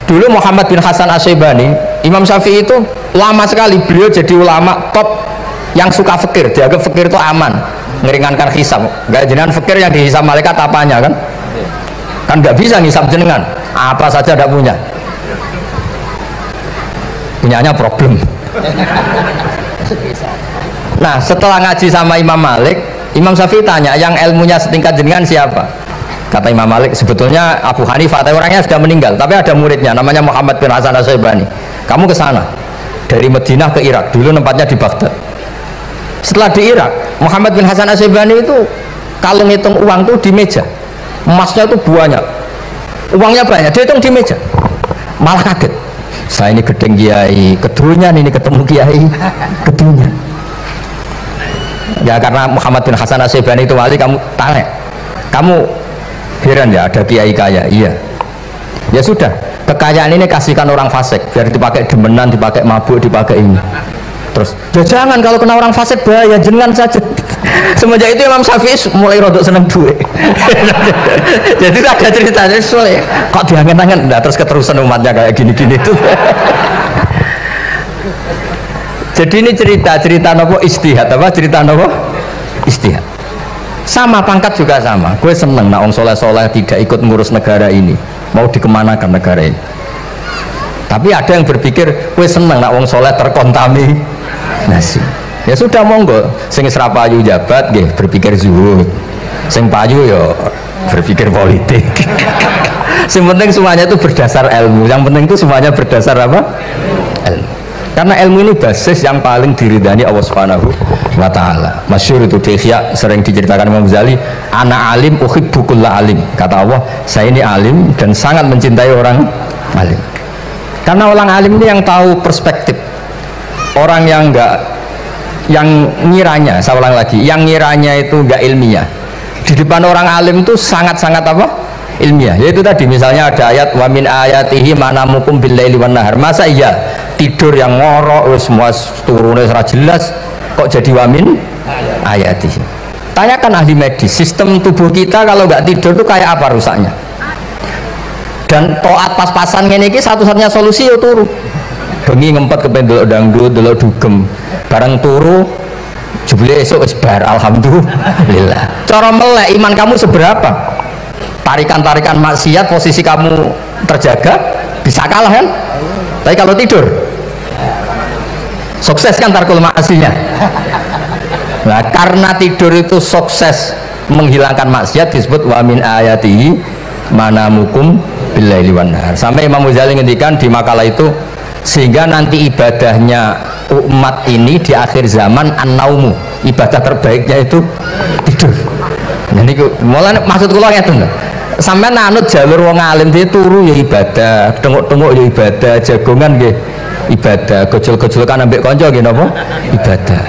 Dulu Muhammad bin Hasan Asy-Syaibani, Imam Syafi'i itu lama sekali beliau jadi ulama top yang suka fikir. Dianggap fikir itu aman, meringankan hisab. Nggak jenengan fikir yang dihisab malaikat apanya kan? Kan nggak bisa ngisab jenengan, apa saja tidak punya. Punyanya problem. Nah setelah ngaji sama Imam Malik, Imam Syafi'i tanya, yang ilmunya setingkat jenengan siapa? Kata Imam Malik, sebetulnya Abu Hanifah, tapi orangnya sudah meninggal, tapi ada muridnya namanya Muhammad bin Hasan Asy-Syaibani. Kamu ke sana dari Madinah ke Irak, dulu tempatnya di Baghdad. Setelah di Irak, Muhammad bin Hasan Asy-Syaibani itu kalau ngitung uang tuh di meja, emasnya itu banyak, uangnya banyak, dia hitung di meja, malah kaget. Saya ini gedeng kiai, kedrunya ini ketemu kiai, kedrunya. Ya karena Muhammad bin Hasan Asy-Syaibani itu wali, kamu tanya, kamu heran ya ada kiai kaya? Iya. Ya sudah, kekayaan ini kasihkan orang fasik, biar dipakai demenan, dipakai mabuk, dipakai ini. Terus, ya jangan, kalau kena orang fasik bahaya, jenengan saja. Semenjak itu Imam Syafi'i mulai rodok seneng duit. Jadi ada ceritanya soalnya kok diangen-angen, nah, terus keterusan umatnya kayak gini-gini tuh. Jadi ini cerita nopo istihad, apa cerita nopo istihad. Sama pangkat juga sama. Gue seneng nak wong soleh-soleh tidak ikut ngurus negara ini, mau dikemanakan negara ini. Tapi ada yang berpikir gue seneng nak wong soleh terkontaminasi. Ya sudah monggo, sing serapayu jabat nggih berpikir zuhud, sing payu ya berpikir politik. Yang penting semuanya itu berdasar ilmu, yang penting itu semuanya berdasar apa? Ilmu. Karena ilmu ini basis yang paling diridani Allah Subhanahu wa ta'ala. Masyhur itu di Ihya sering diceritakan Imam Ghazali, ana alim uhibbu kulla alim. Kata Allah, saya ini alim dan sangat mencintai orang alim. Karena orang alim ini yang tahu perspektif. Orang yang enggak, yang ngiranya, saya ulang lagi, yang ngiranya itu enggak ilmiah, di depan orang alim itu sangat-sangat apa? Ilmiah. Yaitu tadi misalnya ada ayat wa min ayatihi manamukum billaili wan nahar. Masa iya tidur yang ngorok semua turunnya secara jelas kok jadi wa min ayatihi? Tanyakan ahli medis, sistem tubuh kita kalau nggak tidur itu kayak apa rusaknya? Dan toat pas-pasan ini satu-satunya solusi ya turu. bengi ngempet kepen delok dangdut, delok dugem. Bareng turu jebule esuk wis bar, alhamdulillah. Cara melek iman kamu seberapa? Tarikan-tarikan maksiat posisi kamu terjaga bisa kalah kan? Tapi kalau tidur sukses kan tarkul maksinya. Nah, karena tidur itu sukses menghilangkan maksiat disebut wa min ayatihi manamukum billaili wan nahar. Sampai Imam Ghazali ngendikan di makalah itu, sehingga nanti ibadahnya umat ini di akhir zaman an-naumu, ibadah terbaiknya itu tidur. Jadi mulai maksud kula ngeten lho. Sampai nanut jalur wong alim dia turu ya ibadah, tengok-tengok ya ibadah, jagongan nggih ibadah, gojol-gojolkan ambek kanca nggih napa? Ibadah.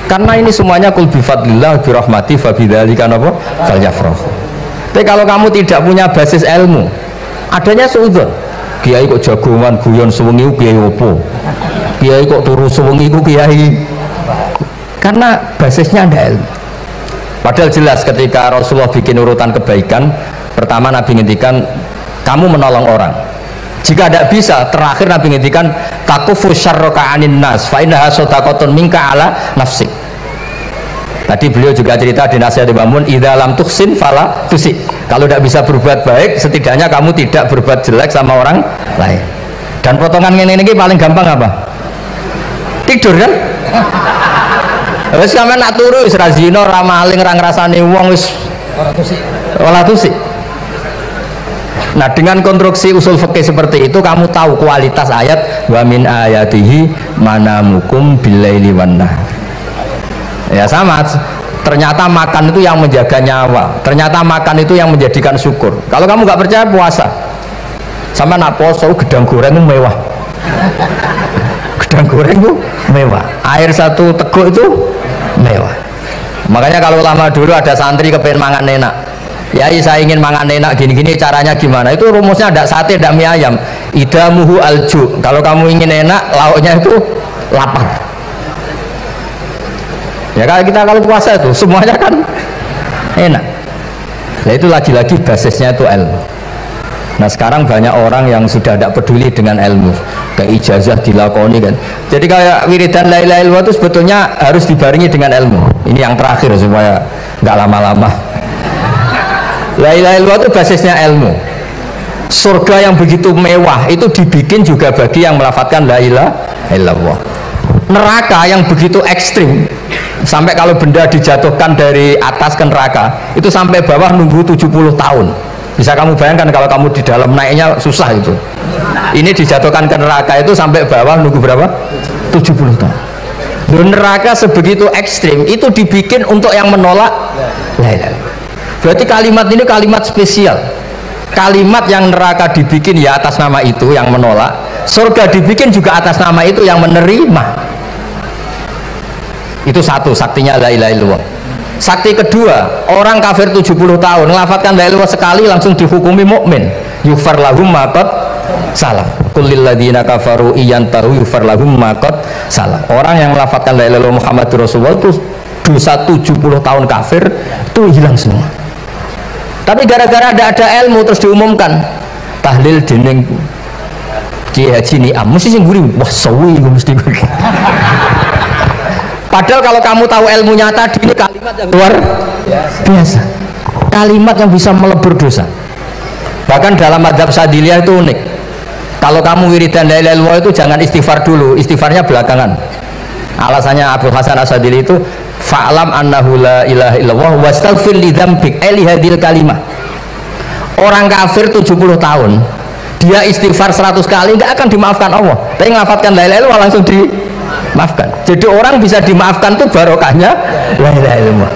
Karena ini semuanya kul bi fadlillah bi rahmati fa bidzalika napa? Falyafrahu. Tapi kalau kamu tidak punya basis ilmu, adanya suudzon. Kiai kok jagongan guyon sewengi kiai opo? Kiai kok turu sewengi ku kiai. Karena basisnya ada ilmu. Padahal jelas ketika Rasulullah bikin urutan kebaikan, pertama Nabi ngendikan kamu menolong orang. Jika tidak bisa, terakhir Nabi ngendikan takufu syarraka anin nas fa innaha shadaqatun minka ala nafsik. Tadi beliau juga cerita di nasihat Imam Mun, idza lam tuhsin fala tusi. Kalau tidak bisa berbuat baik, setidaknya kamu tidak berbuat jelek sama orang lain. Dan potongan ini paling gampang apa? Tidur kan? Wis sampean nak turu wis ra zina, ra maling, ra ngrasani wong wis ora tusik. Nah, dengan konstruksi usul fikih seperti itu kamu tahu kualitas ayat wa min ayatihi manamukum billaili wan nahar. Ya sama, ternyata makan itu yang menjaga nyawa, ternyata makan itu yang menjadikan syukur. Kalau kamu nggak percaya puasa, sama nak poso gedang goreng itu mewah. Gedang goreng itu mewah, air satu teguk itu mewah. Makanya kalau lama dulu ada santri kepengen mangan enak, ya saya ingin mangan enak gini-gini, caranya gimana? Itu rumusnya ada sate, ada mie ayam. Idamuhu alju. Kalau kamu ingin enak, lauknya itu lapar. Ya kalau kita kalau puasa itu semuanya kan enak. Nah itu lagi-lagi basisnya itu ilmu. Nah sekarang banyak orang yang sudah tidak peduli dengan ilmu, ke ijazah dilakoni kan. Jadi kayak wiridan la ilaha illallah itu sebetulnya harus dibarengi dengan ilmu. Ini yang terakhir supaya nggak lama-lama. La ilaha illallah itu basisnya ilmu. Surga yang begitu mewah itu dibikin juga bagi yang melafadzkan la ilaha illallah. Neraka yang begitu ekstrim, sampai kalau benda dijatuhkan dari atas ke neraka itu sampai bawah nunggu 70 tahun. Bisa kamu bayangkan kalau kamu di dalam, naiknya susah itu. Ini dijatuhkan ke neraka itu sampai bawah nunggu berapa? 70 tahun. Dan neraka sebegitu ekstrim itu dibikin untuk yang menolak la ilaha illallah. Berarti kalimat ini kalimat spesial. Kalimat yang neraka dibikin ya atas nama itu yang menolak, surga dibikin juga atas nama itu yang menerima. Itu satu saktinya la ilaha illallah. Sakti kedua, orang kafir 70 tahun ngelafadzkan la ilaha illallah sekali langsung dihukumi mukmin. Yughfar lahum ma qad salah. Qul lil ladzina kafaru iyantahu yughfar lahum ma qad salah. Orang yang melafadzkan la ilaha illallah Muhammadur Rasulullah itu dosa 70 tahun kafir itu hilang semua. Tapi gara-gara ada ilmu terus diumumkan tahlil dening Kiai Haji Niam mesti sing guri wah sawi mesti guri. Padahal kalau kamu tahu ilmunya tadi, ini kalimat yang luar biasa, kalimat yang bisa melebur dosa. Bahkan dalam mazhab Sadiliyah itu unik. Kalau kamu wiridan la ilaha illallah itu jangan istighfar dulu, istighfarnya belakangan. Alasannya Abdul Hasan As-Sadili itu fa'lam annahu la ilaha illallah wastaghfir li dzambik li hadhil kalimah. Orang kafir 70 tahun dia istighfar 100 kali nggak akan dimaafkan Allah, tapi ngelafadzkan la ilaha illallah langsung dimaafkan. Jadi orang bisa dimaafkan tuh barokahnya la ilaha illallah.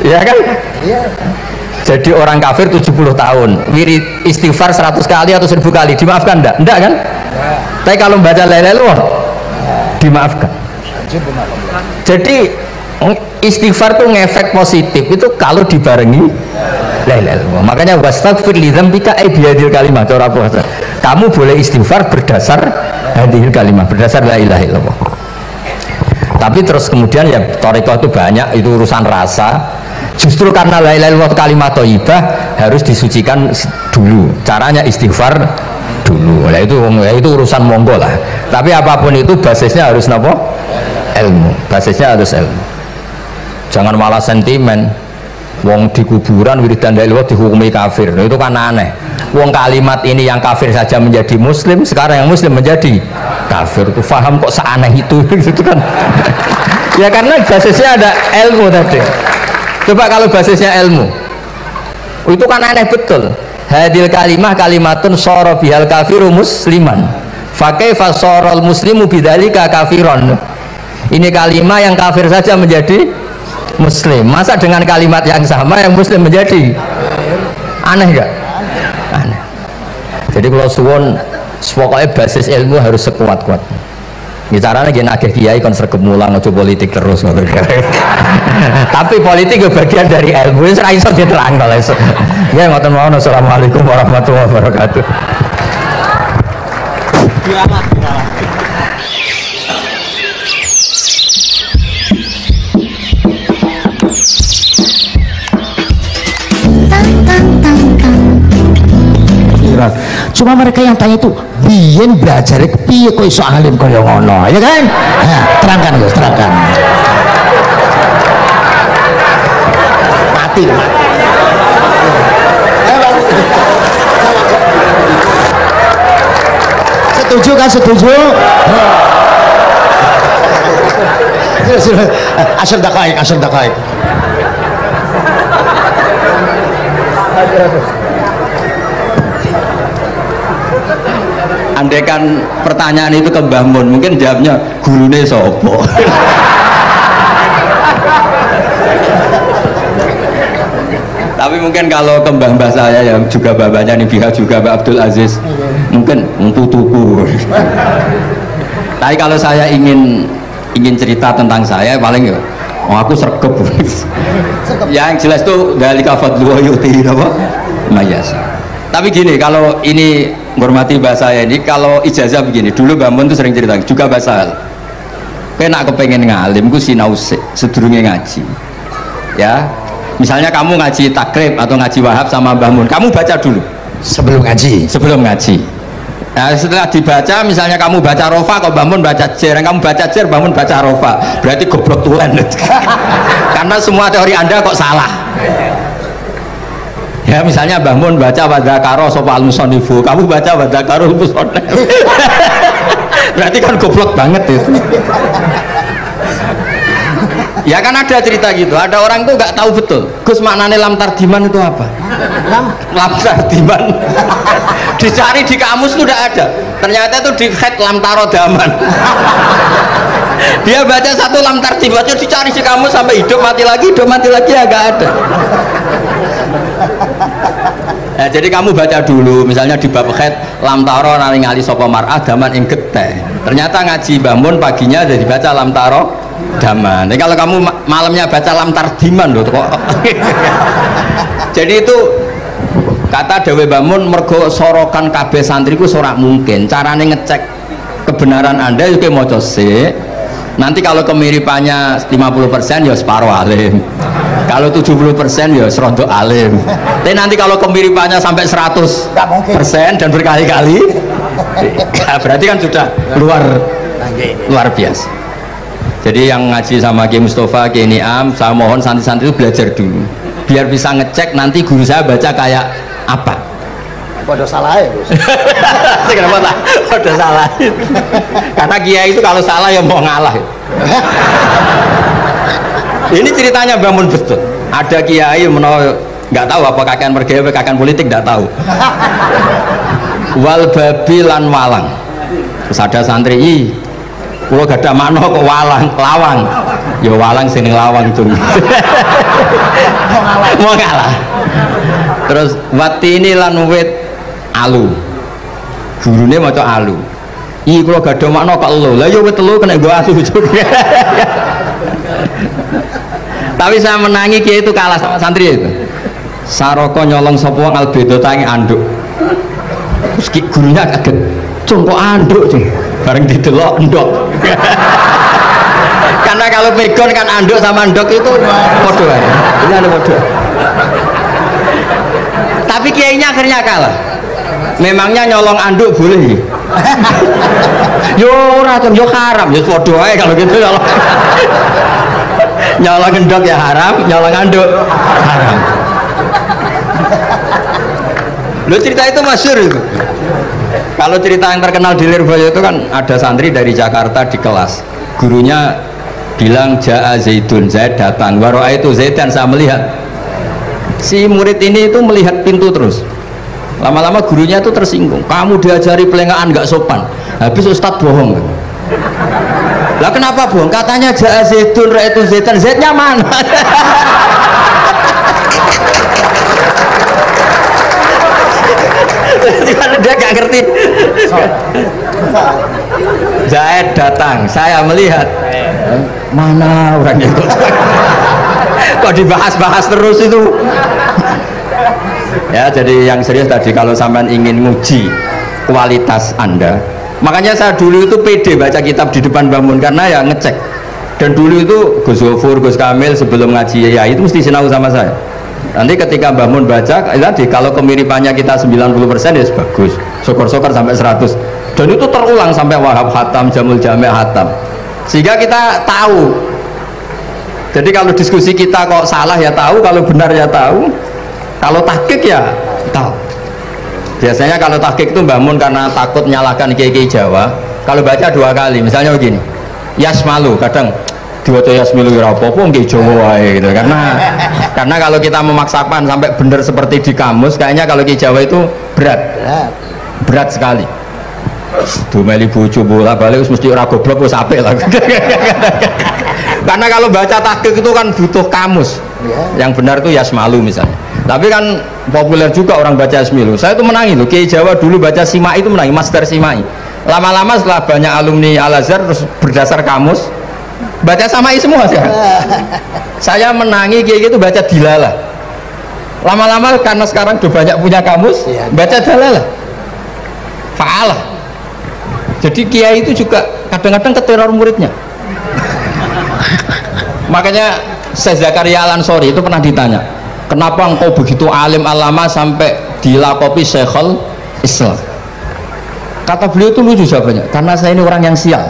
Ya kan? Jadi orang kafir 70 tahun wirid istighfar 100 kali atau 1000 kali dimaafkan enggak? Enggak kan? Tapi kalau membaca la ilaha illallah dimaafkan. Jadi istighfar tuh ngefek positif itu kalau dibarengi la ilaha illallah. Makanya wastaghfir li dzambika ay bihadil kalimah. Kamu boleh istighfar berdasar hadil kalimah, berdasar la ilaha illallah. Tapi terus kemudian ya thariqah itu banyak, itu urusan rasa. Justru karena la ilaha illallah kalimat thayyibah harus disucikan dulu. Caranya istighfar dulu. Nah itu urusan monggo lah. Tapi apapun itu basisnya harus napa? Ilmu. Basisnya harus ilmu. Jangan malah sentimen. Wong di kuburan wiridan la ilaha dihukumi kafir. Nah, itu kan aneh. Wong kalimat ini yang kafir saja menjadi muslim, sekarang yang muslim menjadi kafir. Itu paham kok seaneh itu gitu kan. Ya karena basisnya ada ilmu tadi. Coba kalau basisnya ilmu, itu kan aneh betul. Hadil kalimah kalimatun soro bihal kafiru musliman. Fakaifa sorol muslimu bidzalika kafiron. Ini kalimat yang kafir saja menjadi muslim. Masa dengan kalimat yang sama yang muslim menjadi aneh gak? Aneh. Jadi kalau suwon, pokoknya basis ilmu harus sekuat-kuatnya. Bicaranya gini agak kiai kon sregep mulang aja politik terus. Tapi politik itu bagian dari ilmu. Wis ra iso diterangno lho. Ya ngoten mawon. Assalamualaikum warahmatullahi wabarakatuh. Cuma mereka yang tanya itu biyen belajar piye kok iso alim kaya ngono, ya kan? Nah, terangkan Gus, terangkan. Mati. Setuju kan? Setuju? Asal dakaik, asal dakaik. Andaikan pertanyaan itu ke Mbah Mun, mungkin jawabnya gurune sopo. Tapi mungkin kalau ke mbah-mbah saya yang juga bapaknya nih pihak juga Mbak Abdul Aziz, mungkin putuku. Tapi kalau saya ingin cerita tentang saya paling ya, oh aku sregep. Ya yang jelas tuh dalika fadlu yuti apa? Mayas. Tapi gini, kalau ini menghormati bahasa saya ini, kalau ijazah begini, dulu Mbak Mun tuh sering cerita juga bahasa hal. Kena kepengen ngalim, ku sinau sedurunge ngaji. Ya, misalnya kamu ngaji takrib atau ngaji wahab sama Mbah Mun, kamu baca dulu sebelum ngaji. Sebelum ngaji. Nah, setelah dibaca, misalnya kamu baca rofa, kok Mbah Mun baca jer, kamu baca jer, Mbah Mun baca rofa, berarti goblok tulen. Karena semua teori Anda kok salah. Ya misalnya Mbah Mun baca wadakaro sopa al-musonifu, kamu baca wadakaro al-musonif. Berarti kan goblok banget itu. Ya kan ada cerita gitu, ada orang tuh nggak tahu betul Gus maknanya lam tardiman itu apa. Lam tardiman dicari di kamus tuh udah ada, ternyata itu di head lam tarodaman. Dia baca satu lam tardimannya dicari di kamus sampai hidup mati lagi agak ada. Nah, jadi kamu baca dulu, misalnya di bab khed lam taro ngali sapa mar'ah daman ing geteh. Ternyata ngaji Mbah Mun paginya jadi baca lam taro daman. Jadi kalau kamu malamnya baca lam tardiman loh kok. Jadi itu kata Dewi Mbah Mun mergo sorokan kabeh santriku ora mungkin. Carane ngecek kebenaran Anda itu maca sik. Nanti kalau kemiripannya 50% ya separuh alim. Kalau 70% ya serontok alim. Tapi nanti kalau kemiripannya sampai 100% dan berkali-kali, ya berarti kan sudah luar biasa. Jadi yang ngaji sama Ki Mustafa, Ki Niam, saya mohon santri-santri itu belajar dulu, biar bisa ngecek nanti guru saya baca kayak apa. Pada salah ya Gus. Kenapa tak? Pada salah. Karena kiai itu kalau salah ya mau ngalah. Ini ceritanya bangun betul. Ada kiai nggak tahu apa kakek mergawe kakek politik nggak tahu. Wal babi lan walang. Terus ada santri, kalau gak ada makna kok walang, lawang. Ya walang sini lawang tuh. Mau ngalah. Terus watini lan wit alu. Gurune maca alu. Kalau gak ada makna kok lo. Lah ya wit telu kena gua alu juga. Tapi saya menangi kiai itu kalah sama santri itu. Saroko nyolong sapa wong albedo tangi anduk. Terus gurunya kaget. Cung kok anduk sih? Bareng didelok ndok. Karena kalau pegon kan anduk sama andok itu podo ya. Ini ada podo. Tapi kiainya akhirnya kalah. Memangnya nyolong anduk boleh? Yo ora yo haram, yo podo ae kalau gitu nyolong. Nyolong endok ya haram, nyolong anduk haram. Lo cerita itu masyhur itu. Kalau cerita yang terkenal di Lirboyo itu kan ada santri dari Jakarta di kelas, gurunya bilang Ja'a Zaidun, Zaid datang, waro'a itu Zaidan, saya melihat. Si murid ini itu melihat pintu terus. Lama-lama gurunya itu tersinggung, kamu diajari pelengahan nggak sopan, habis Ustadz bohong. Lah kenapa bohong? Katanya Ja'a Zaidun, Ra'a itu Zaidan, Zaidnya mana? Dia gak ngerti. Zaid datang, saya melihat. Mana orangnya itu? Kok dibahas-bahas terus itu? Ya, jadi yang serius tadi, kalau sampean ingin nguji kualitas Anda, makanya saya dulu itu pede baca kitab di depan bangun karena ya ngecek. Dan dulu itu Gus Gofur, Gus Kamil sebelum ngaji ya itu mesti sinau sama saya. Nanti ketika Mbah Mun baca tadi kalau kemiripannya kita 90% ya bagus, syukur-syukur sampai 100, dan itu terulang sampai Wahab Hatam, Jamul Jami' Hatam, sehingga kita tahu. Jadi kalau diskusi kita kok salah ya tahu, kalau benar ya tahu, kalau tahqiq ya tahu. Biasanya kalau tahqiq itu Mbah Mun karena takut menyalahkan kiai-kiai Jawa, kalau baca 2 kali misalnya begini, Yasmalu, kadang diwaca Yasmilu ya apa-apa nggih Jawa wae gitu. Karena kalau kita memaksakan sampai benar seperti di kamus, kayaknya kalau di Jawa itu berat sekali. Dumeli bojo bola-balik mesti ora goblok wis apik lah. Karena kalau baca tahqiq itu kan butuh kamus. Yang benar itu Yasmalu misalnya. Tapi kan populer juga orang baca Yasmilu. Saya itu menangi loh, Kiai Jawa dulu baca Simai itu menangi, Master Simai. Lama-lama setelah banyak alumni Al-Azhar terus berdasar kamus baca Samai semua saya menangi kayak gitu baca Dilalah. Lama-lama karena sekarang udah banyak punya kamus baca Dalalah, Fa'alah. Jadi kiai itu juga kadang-kadang keteror muridnya. Makanya Syekh Zakaria Al-Ansori itu pernah ditanya, kenapa engkau begitu alim alama sampai dilakopi Syekhul Islam? Kata beliau itu lucu jawabannya, karena saya ini orang yang sial.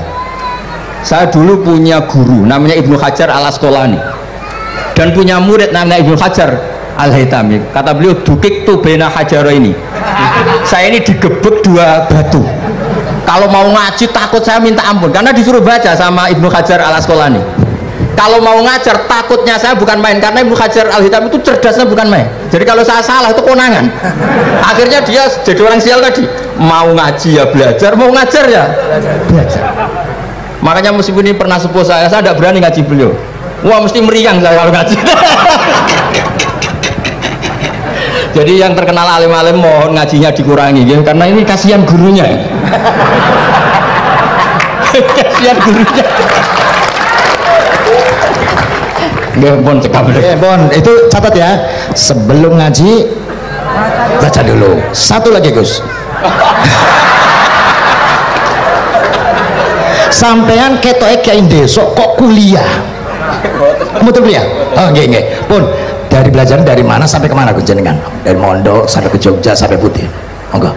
Saya dulu punya guru namanya Ibnu Hajar Al-Asqalani dan punya murid namanya Ibnu Hajar Al-Haytami. Kata beliau, dukik tu bena hajaro ini. Saya ini digebuk 2 batu. Kalau mau ngaji takut saya minta ampun karena disuruh baca sama Ibnu Hajar Al-Asqalani. Kalau mau ngajar takutnya saya bukan main karena Ibnu Hajar Al-Haytami itu cerdasnya bukan main. Jadi kalau saya salah itu konangan. Akhirnya dia jadi orang sial tadi. Mau ngaji ya belajar, mau ngajar ya belajar. Makanya meskipun ini pernah sepuh saya tidak berani ngaji beliau. Wah mesti meriang saya kalau ngaji. Jadi yang terkenal alim-alim mohon ngajinya dikurangi ya, karena ini kasihan gurunya. Kasihan gurunya. Nggih pun cekap. Bon, itu catat ya. Sebelum ngaji baca dulu. Satu lagi Gus. Sampean ketoke kiai besok kok kuliah? Kamu tuh kuliah? Oh nggih nggih. Pun dari belajar dari mana sampai kemana Gus jenengan? Dari Mondok sampai ke Jogja sampai Putih. Monggo.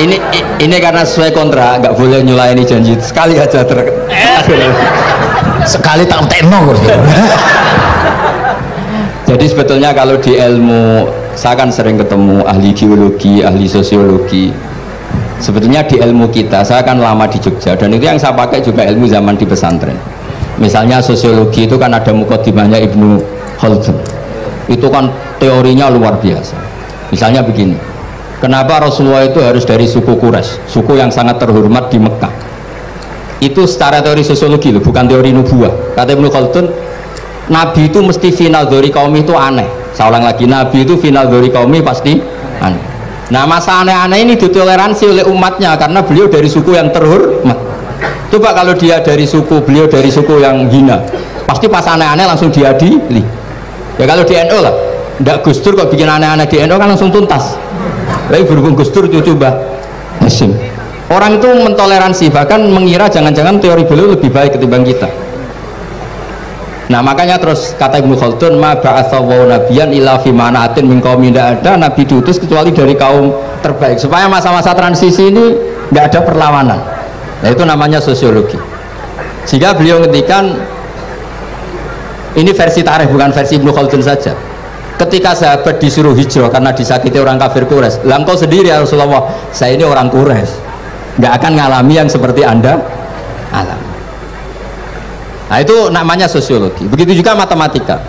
Ini karena sesuai kontrak nggak boleh nyulaini janji sekali aja sekali tak tekno. Jadi sebetulnya kalau di ilmu saya kan sering ketemu ahli geologi, ahli sosiologi. Sebetulnya di ilmu kita, saya kan lama di Jogja dan itu yang saya pakai juga ilmu zaman di pesantren. Misalnya sosiologi itu kan ada mukadimahnya Ibnu Khaldun. Itu kan teorinya luar biasa. Misalnya begini, kenapa Rasulullah itu harus dari suku Quraisy, suku yang sangat terhormat di Mekah? Itu secara teori sosiologi loh, bukan teori nubuah. Kata Ibnu Khaldun, Nabi itu mesti final dari kaum itu aneh. Saya ulang lagi, Nabi itu final dari kaum pasti aneh. Nah masa aneh-aneh ini ditoleransi oleh umatnya karena beliau dari suku yang terhormat. Coba kalau dia dari suku, beliau dari suku yang hina, pasti pas aneh-aneh langsung diadili. Ya kalau di NU lah, ndak Gus Dur kok bikin aneh-aneh di NU kan langsung tuntas. Tapi berhubung Gus Dur itu coba Hasyim, Orang itu mentoleransi, bahkan mengira jangan-jangan teori beliau lebih baik ketimbang kita. Nah makanya terus kata Ibnu Khaldun, ma ba'atsawu nabiyan illa fi manaatin min qaumin, tidak ada nabi diutus kecuali dari kaum terbaik, supaya masa-masa transisi ini nggak ada perlawanan. Nah itu namanya sosiologi. Sehingga beliau ngendikan, ini versi tarikh bukan versi Ibnu Khaldun saja, ketika sahabat disuruh hijrah karena disakiti orang kafir Quraisy, lah engkau sendiri ya Rasulullah, saya ini orang Quraisy, nggak akan ngalami yang seperti Anda alami. Nah itu namanya sosiologi. Begitu juga matematika.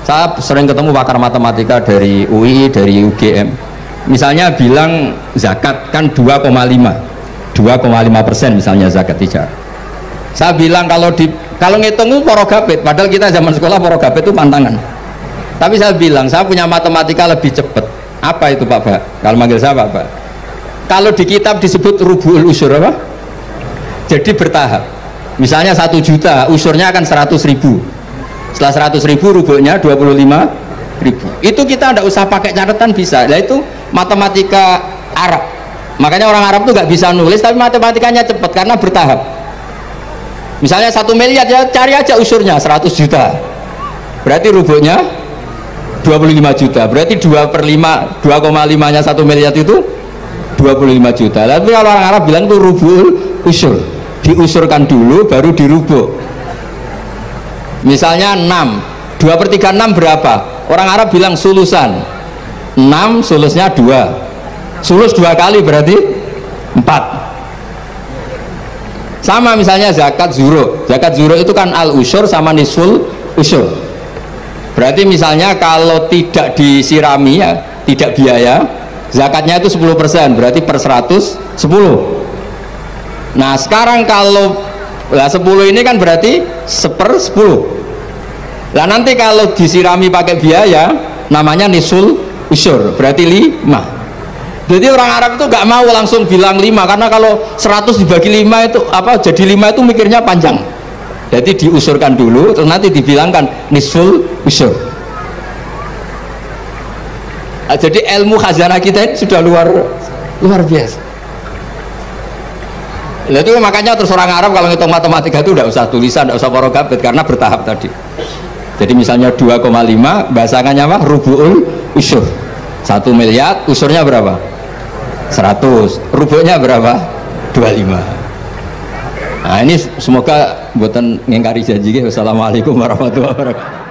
Saya sering ketemu pakar matematika dari UI, dari UGM, misalnya bilang zakat kan 2,5% misalnya zakat hijrah. Saya bilang kalau ngitung itu porogapit, padahal kita zaman sekolah porogapit itu pantangan. Tapi saya bilang saya punya matematika lebih cepat. Apa itu Pak Pak? Kalau manggil saya Pak. Kalau di kitab disebut rubu'ul usur apa? Jadi bertahap. Misalnya 1 juta, usurnya akan 100.000. Setelah 100.000 rubu'nya 25.000. Itu kita tidak usah pakai catatan bisa. Nah itu matematika Arab. Makanya orang Arab tuh nggak bisa nulis, tapi matematikanya cepat karena bertahap. Misalnya 1 miliar ya cari aja usurnya 100 juta. Berarti rubu'nya 25 juta. Berarti 2/5, 2,5 nya 1 miliar itu 25 juta. Tapi kalau orang Arab bilang itu rubul usur, diusurkan dulu baru dirubuk. Misalnya 6, 2/3 6 berapa? Orang Arab bilang sulusan. 6 sulusnya 2, sulus 2 kali berarti 4. Sama misalnya zakat zuro. Zakat zuro itu kan al usur sama nisful usur. Berarti misalnya kalau tidak disirami ya, tidak biaya, zakatnya itu 10%, berarti per 100 10. Nah sekarang kalau 10 ini kan berarti 1/10. Nah nanti kalau disirami pakai biaya namanya nisul usur, berarti 5. Jadi orang Arab itu gak mau langsung bilang 5, karena kalau 100 dibagi 5 itu apa, jadi 5 itu mikirnya panjang. Jadi diusurkan dulu, terus nanti dibilangkan nisul usur. Jadi ilmu khazanah kita ini sudah luar biasa. Nah, itu makanya terus orang Arab kalau ngitung matematika itu tidak usah tulisan, tidak usah porogabit, karena bertahap tadi. Jadi misalnya 2,5 bahasannya apa? Rubu'ul usur. 1 miliar usurnya berapa? 100. Rubu'nya berapa? 25. Nah ini semoga buatan ngingkari janji. Wassalamualaikum warahmatullahi wabarakatuh.